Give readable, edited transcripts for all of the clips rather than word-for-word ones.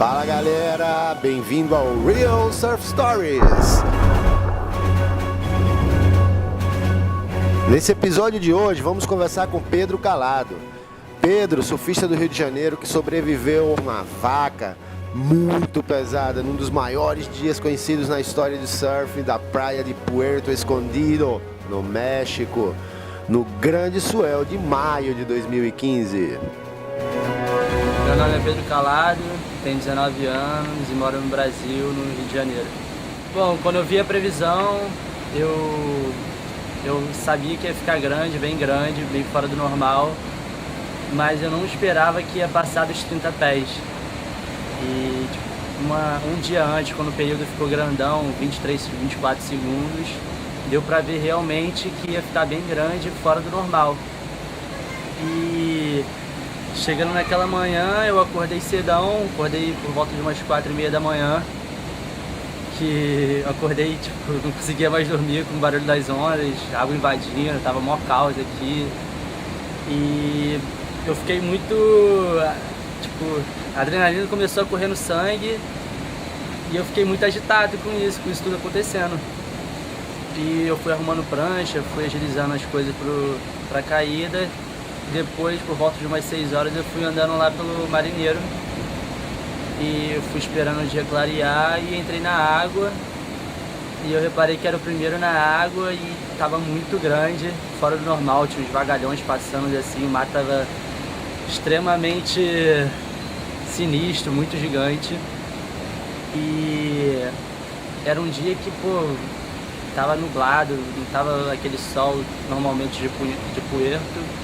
Fala galera, bem-vindo ao Real Surf Stories. Nesse episódio de hoje vamos conversar com Pedro Calado. Pedro, surfista do Rio de Janeiro que sobreviveu a uma vaca muito pesada num dos maiores dias conhecidos na história do surf da praia de Puerto Escondido, no México, no Grande Swell de maio de 2015. Meu nome é Pedro Calado, tenho 19 anos e moro no Brasil, no Rio de Janeiro. Bom, quando eu vi a previsão, eu sabia que ia ficar grande, bem fora do normal, mas eu não esperava que ia passar dos 30 pés. E um dia antes, quando o período ficou grandão, 23, 24 segundos, deu pra ver realmente que ia ficar bem grande, fora do normal. E chegando naquela manhã, eu acordei cedão, acordei por volta de umas 4h30 da manhã, que acordei, não conseguia mais dormir com o barulho das ondas, água invadindo, tava mó caos aqui. E eu fiquei muito, a adrenalina começou a correr no sangue e eu fiquei muito agitado com isso tudo acontecendo. E eu fui arrumando prancha, fui agilizando as coisas pra caída. Depois, por volta de umas 6 horas, eu fui andando lá pelo Marinheiro e eu fui esperando o dia clarear e entrei na água. E eu reparei que era o primeiro na água e tava muito grande, fora do normal, tinha uns vagalhões passando assim, o mar tava extremamente sinistro, muito gigante. E era um dia que, tava nublado, não tava aquele sol normalmente de Puerto.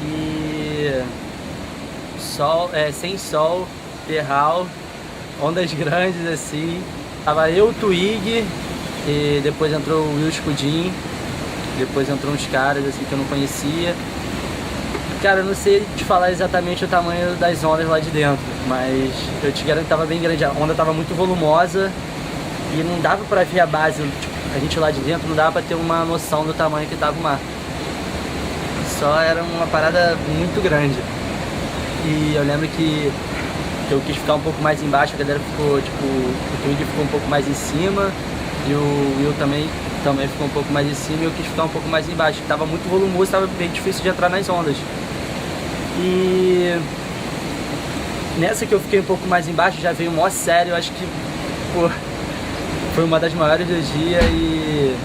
E sem sol, terral, ondas grandes assim. Tava eu, o Twig, e depois entrou o Will Scudin, depois entrou uns caras assim que eu não conhecia. Cara, eu não sei te falar exatamente o tamanho das ondas lá de dentro, mas eu te garanto que tava bem grande. A onda tava muito volumosa e não dava pra ver a base, a gente lá de dentro não dava pra ter uma noção do tamanho que tava o mar. Só era uma parada muito grande. E eu lembro que eu quis ficar um pouco mais embaixo, a galera ficou, o Twig ficou um pouco mais em cima e o Will também ficou um pouco mais em cima e eu quis ficar um pouco mais embaixo. Tava muito volumoso, tava bem difícil de entrar nas ondas. E nessa que eu fiquei um pouco mais embaixo, já veio mó sério, eu acho que foi uma das maiores do dia e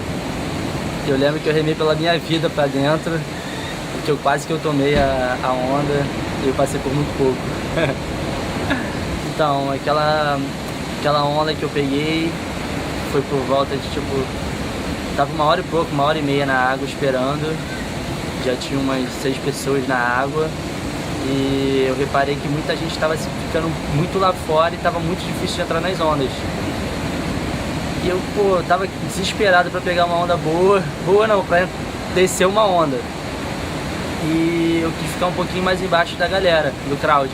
eu lembro que eu remei pela minha vida pra dentro, porque quase que eu tomei a onda e eu passei por muito pouco. Então, aquela onda que eu peguei foi por volta de tava 1h e pouco, 1h30 na água esperando, já tinha umas 6 pessoas na água e eu reparei que muita gente estava ficando muito lá fora e tava muito difícil de entrar nas ondas. E eu, tava desesperado para pegar uma onda boa não, para descer uma onda. E eu quis ficar um pouquinho mais embaixo da galera, do crowd.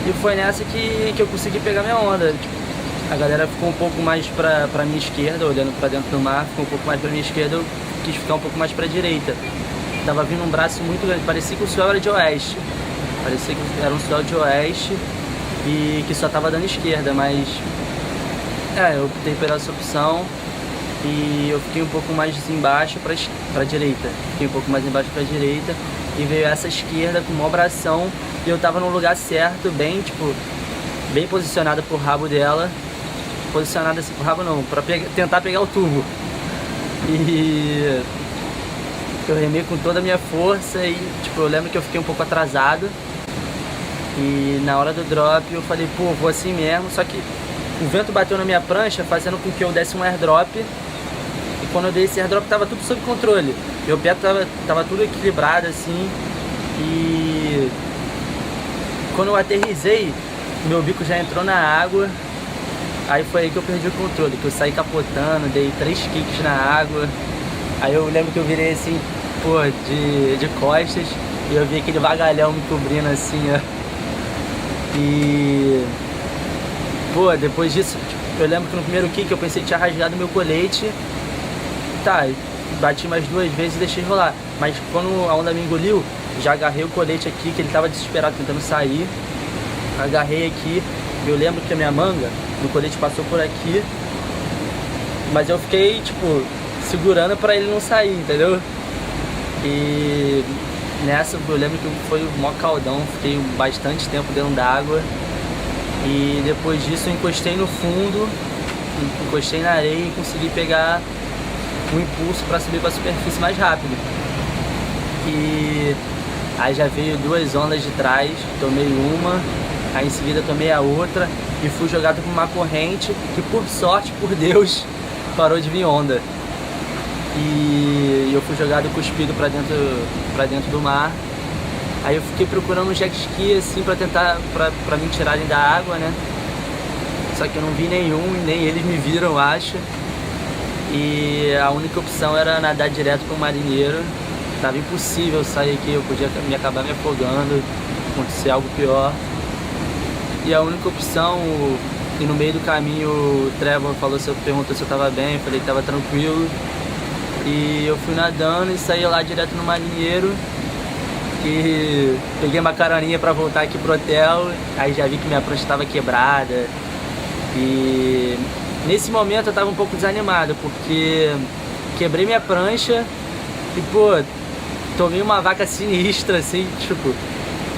E foi nessa que eu consegui pegar minha onda. A galera ficou um pouco mais pra minha esquerda, olhando pra dentro do mar, ficou um pouco mais pra minha esquerda, eu quis ficar um pouco mais pra direita. Tava vindo um braço muito grande, parecia que o swell era de oeste. Parecia que era um swell de oeste e que só tava dando esquerda, mas eu optei pela essa opção. E eu fiquei um pouco mais embaixo pra direita. Fiquei um pouco mais embaixo pra direita. E veio essa esquerda com uma abração. E eu tava no lugar certo, bem posicionado pro rabo dela. Posicionado assim pro rabo não, pra tentar pegar o tubo. E eu remei com toda a minha força e eu lembro que eu fiquei um pouco atrasado. E na hora do drop eu falei, vou assim mesmo. Só que o vento bateu na minha prancha, fazendo com que eu desse um airdrop. E quando eu dei esse airdrop tava tudo sob controle. Meu pé tava tudo equilibrado assim. E quando eu aterrissei, meu bico já entrou na água. Aí foi aí que eu perdi o controle, que eu saí capotando, dei 3 kicks na água. Aí eu lembro que eu virei assim, de costas. E eu vi aquele vagalhão me cobrindo assim, ó. E depois disso, eu lembro que no primeiro kick eu pensei que tinha rasgado meu colete. Bati mais 2 vezes e deixei rolar. Mas quando a onda me engoliu, já agarrei o colete aqui, que ele tava desesperado tentando sair. agarrei aqui, eu lembro que a minha manga do colete passou por aqui, mas eu fiquei, tipo, segurando pra ele não sair, entendeu? E nessa eu lembro que foi o maior caldão, fiquei bastante tempo dentro d'água. E depois disso eu encostei no fundo, encostei na areia e consegui pegar um impulso para subir para a superfície mais rápido. E aí já veio 2 ondas de trás, tomei uma, aí em seguida tomei a outra e fui jogado por uma corrente que, por sorte, por Deus, parou de vir onda. E eu fui jogado cuspido para dentro do mar. Aí eu fiquei procurando um jet ski assim pra tentar, pra me tirarem da água, né? Só que eu não vi nenhum, nem eles me viram, eu acho. E a única opção era nadar direto pro marinheiro. Tava impossível sair aqui, eu podia acabar me afogando, acontecer algo pior. E a única opção, e no meio do caminho o Trevor perguntou se eu tava bem, eu falei que tava tranquilo. E eu fui nadando e saí lá direto no marinheiro. E peguei uma caroninha pra voltar aqui pro hotel, aí já vi que minha prancha estava quebrada. E nesse momento eu tava um pouco desanimado, porque quebrei minha prancha e, pô, tomei uma vaca sinistra, assim, tipo,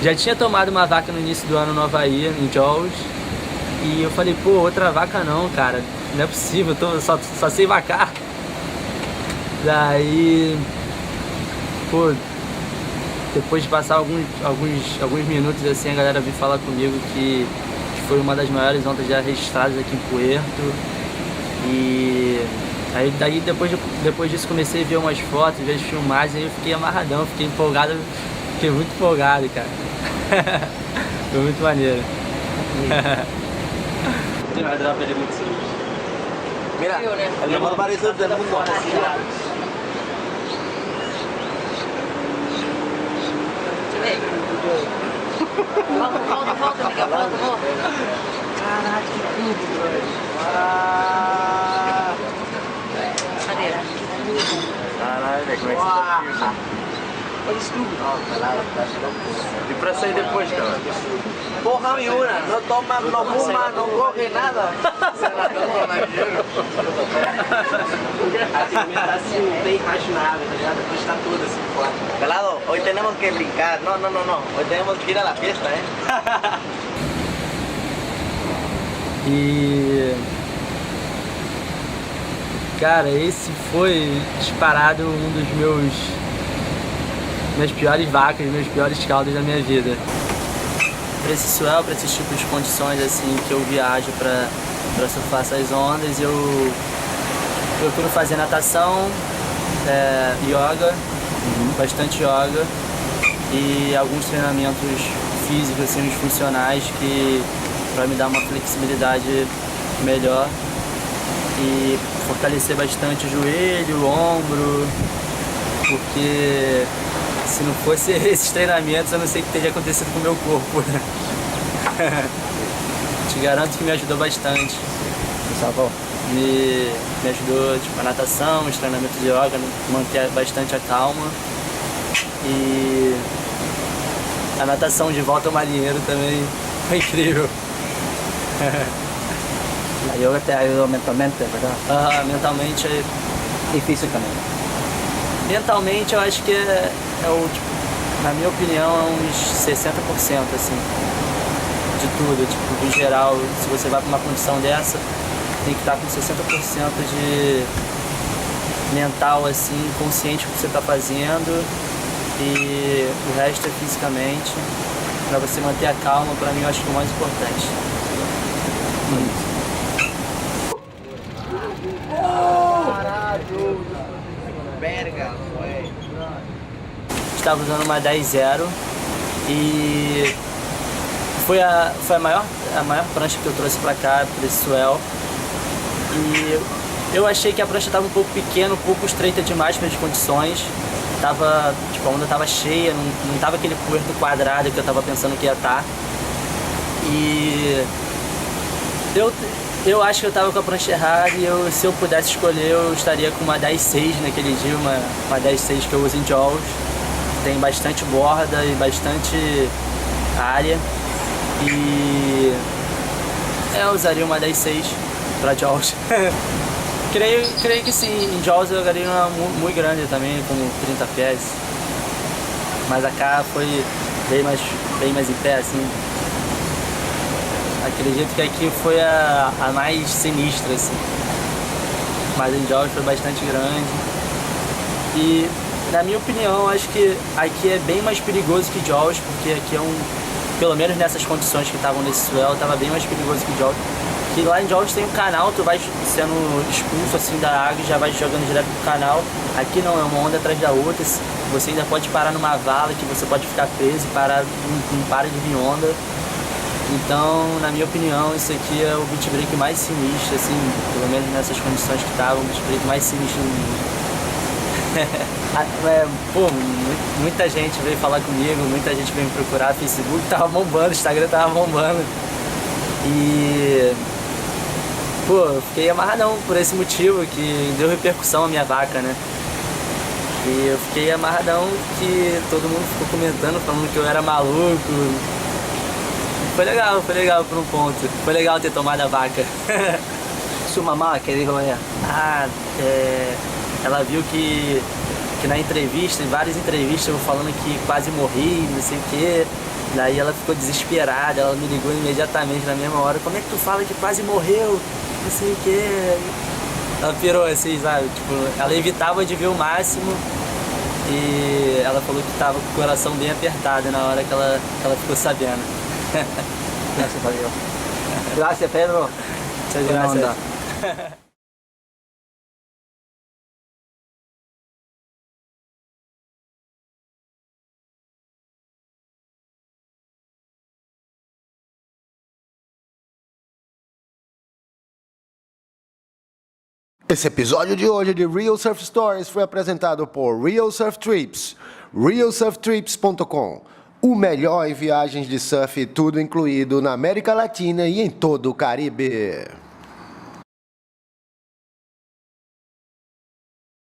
já tinha tomado uma vaca no início do ano no Havaí, em Jaws, e eu falei, pô, outra vaca não, cara, não é possível, só sei vacar. Daí, pô, depois de passar alguns minutos assim, a galera veio falar comigo que foi uma das maiores ondas já registradas aqui em Puerto. E aí daí depois disso comecei a ver umas fotos, ver as filmagens, aí eu fiquei amarradão, fiquei empolgado, fiquei muito empolgado, cara. Foi muito maneiro. Mira, el mejor marisco del mundo. Volta, Miguel, volta. Caraca, que tudo, velho. Cadê? Caralho, velho, como é que você tá aqui? Olha isso tudo. E pra sair depois, cara? Porra miúna, não toma, não fuma, não corre nada. A tormenta assim, bem imaginável, tá ligado? Depois tá tudo assim fora. Pelado, hoy tenemos que brincar. No. Hoy tenemos que ir a la fiesta, E cara, esse foi disparado um dos minhas piores vacas, meus piores caldos da minha vida. Pra esse swell, pra esses tipos de condições assim que eu viajo pra surfar essas ondas, eu procuro fazer natação, yoga, bastante yoga e alguns treinamentos físicos, assim, funcionais, que para me dar uma flexibilidade melhor e fortalecer bastante o joelho, o ombro, porque se não fosse esses treinamentos eu não sei o que teria acontecido com o meu corpo. Te garanto que me ajudou bastante. Me ajudou, tipo, a natação, os treinamentos de yoga, manter bastante a calma. E a natação de volta ao marinheiro também foi incrível. A yoga te ayudó mentalmente, ¿verdad? Mentalmente é... Y físicamente. Mentalmente eu acho que tipo, na minha opinião, é uns 60% assim, de tudo, tipo, em geral, se você vai para uma condição dessa, tem que estar com 60% de mental, assim, consciente do que você está fazendo, e o resto é fisicamente, para você manter a calma, para mim eu acho que é o mais importante. Caralho! Verga, ué. Estava usando uma 10-0 e foi a maior prancha que eu trouxe pra cá, pra esse swell. E eu achei que a prancha estava um pouco pequena, um pouco estreita demais para as condições. Tipo, a onda estava cheia, não estava aquele puerto quadrado que eu estava pensando que ia estar. E eu acho que eu estava com a prancha errada e se eu pudesse escolher, eu estaria com uma 10-6 naquele dia, uma 10-6 que eu uso em Jaws. Tem bastante borda e bastante área. E eu usaria uma 10.6 para Jaws. creio que sim, em Jaws eu usaria uma muito grande também, como 30 pés. Mas a cá foi bem mais em pé, assim. Acredito que aqui foi a mais sinistra, assim. Mas em Jaws foi bastante grande. E, na minha opinião, acho que aqui é bem mais perigoso que Jaws, porque aqui é pelo menos nessas condições que estavam nesse swell, estava bem mais perigoso que Jaws. Que lá em Jaws tem um canal, tu vai sendo expulso assim da água e já vai jogando direto pro canal. Aqui não, é uma onda atrás da outra. Você ainda pode parar numa vala que você pode ficar preso e parar, não para de vir onda. Então, na minha opinião, isso aqui é o beach break mais sinistro, assim, pelo menos nessas condições que estavam, o beach break mais sinistro do mundo. Pô, muita gente veio falar comigo, muita gente veio me procurar, Facebook tava bombando, Instagram tava bombando. E pô, eu fiquei amarradão por esse motivo, que deu repercussão à minha vaca, né? E eu fiquei amarradão que todo mundo ficou comentando, falando que eu era maluco. Foi legal por um ponto. Foi legal ter tomado a vaca. Su mamá, que dijo ella? Ela viu que na entrevista, em várias entrevistas, eu falando que quase morri, não sei o quê. Daí ela ficou desesperada, ela me ligou imediatamente na mesma hora. Como é que tu fala que quase morreu? Não sei o quê. Ela pirou assim, sabe? Tipo, ela evitava de ver o máximo. E ela falou que tava com o coração bem apertado na hora que ela ficou sabendo. Gracias a Dios. Gracias, Pedro. Muchas Buena gracias. onda. Esse episódio de hoje de Real Surf Stories foi apresentado por Real Surf Trips, realsurftrips.com. O melhor em viagens de surf, tudo incluído na América Latina e em todo o Caribe.